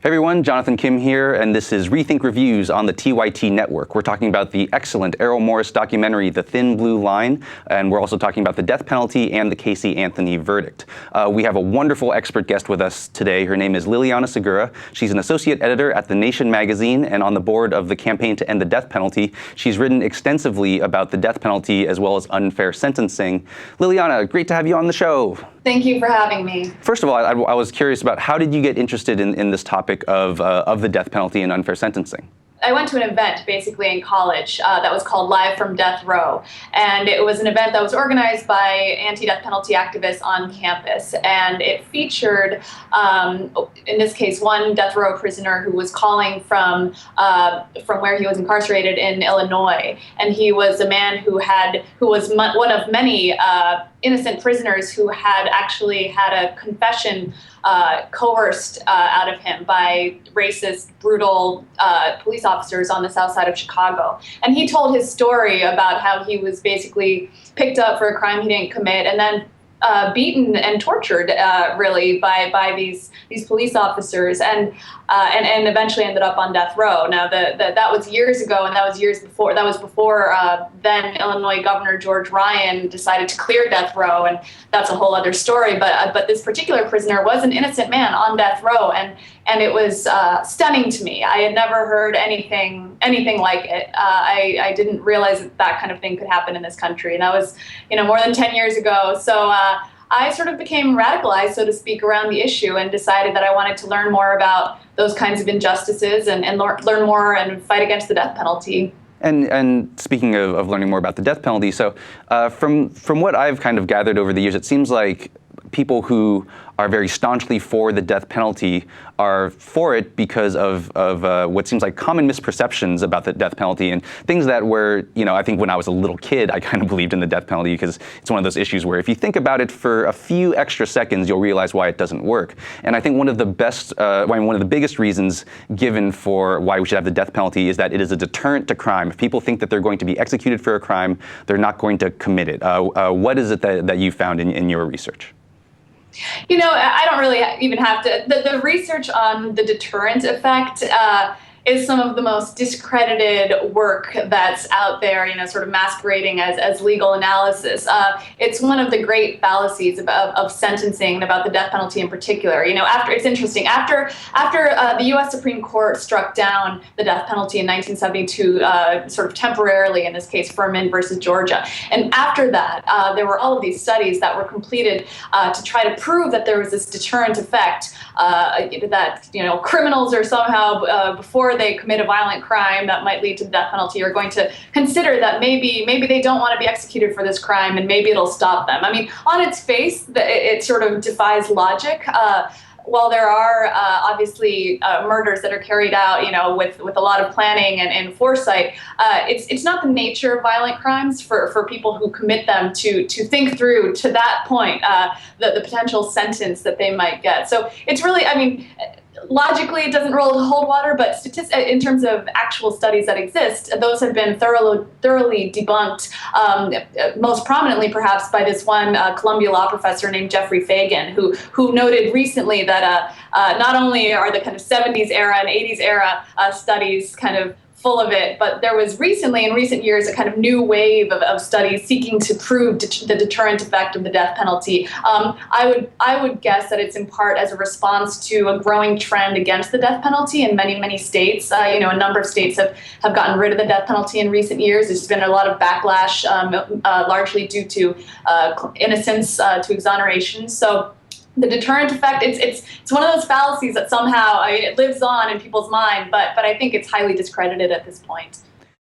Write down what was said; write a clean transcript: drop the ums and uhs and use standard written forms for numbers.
Hey everyone, Jonathan Kim here, and this is Rethink Reviews on the TYT network. We're talking about the excellent Errol Morris documentary, The Thin Blue Line, and we're also talking about the death penalty and the Casey Anthony verdict. We have a wonderful expert guest with us today. Her name is Liliana Segura. She's an associate editor at The Nation magazine and on the board of the Campaign to End the Death Penalty. She's written extensively about the death penalty as well as unfair sentencing. Liliana, great to have you on the show. Thank you for having me. First of all, I was curious about how did you get interested in this topic of the death penalty and unfair sentencing? I went to an event basically in college that was called Live from Death Row. And it was an event that was organized by anti-death penalty activists on campus. And it featured, in this case, one death row prisoner who was calling from where he was incarcerated in Illinois. And he was a man who was one of many innocent prisoners who had actually had a confession coerced out of him by racist, brutal police officers on the south side of Chicago. And he told his story about how he was basically picked up for a crime he didn't commit and then beaten and tortured really by these police officers and eventually ended up on death row. Now that was years ago, and that was before then Illinois Governor George Ryan decided to clear death row, and that's a whole other story. But this particular prisoner was an innocent man on death row, and it was stunning to me. I had never heard anything like it. I didn't realize that kind of thing could happen in this country, and that was more than 10 years ago. So I sort of became radicalized, so to speak, around the issue and decided that I wanted to learn more about those kinds of injustices and learn more and fight against the death penalty. And speaking of learning more about the death penalty, so from what I've kind of gathered over the years, it seems like people who are very staunchly for the death penalty are for it because of what seems like common misperceptions about the death penalty and things that were, I think when I was a little kid, I kind of believed in the death penalty because it's one of those issues where if you think about it for a few extra seconds, you'll realize why it doesn't work. And I think one of the biggest reasons given for why we should have the death penalty is that it is a deterrent to crime. If people think that they're going to be executed for a crime, they're not going to commit it. What is it that you found in your research? I don't really even have to. The research on the deterrent effect is some of the most discredited work that's out there, sort of masquerading as legal analysis. It's one of the great fallacies of sentencing and about the death penalty in particular. It's interesting. After the U.S. Supreme Court struck down the death penalty in 1972, sort of temporarily, in this case, Furman versus Georgia. And after that, there were all of these studies that were completed to try to prove that there was this deterrent effect, that criminals are somehow before they commit a violent crime that might lead to the death penalty are going to consider that maybe they don't want to be executed for this crime and maybe it'll stop them. I mean, on its face, it sort of defies logic. While there are obviously murders that are carried out, with a lot of planning and foresight, it's not the nature of violent crimes for people who commit them to think through to that point the potential sentence that they might get. So it's really, logically, it doesn't hold water, but in terms of actual studies that exist, those have been thoroughly debunked, most prominently perhaps by this one Columbia law professor named Jeffrey Fagan, who noted recently that not only are the kind of 70s era and 80s era studies kind of full of it, but there was recently, in recent years, a kind of new wave of studies seeking to prove the deterrent effect of the death penalty. I would guess that it's in part as a response to a growing trend against the death penalty in many states. A number of states have gotten rid of the death penalty in recent years. There's been a lot of backlash, largely due to innocence to exoneration. So the deterrent effect, it's one of those fallacies that somehow it lives on in people's mind, but I think it's highly discredited at this point.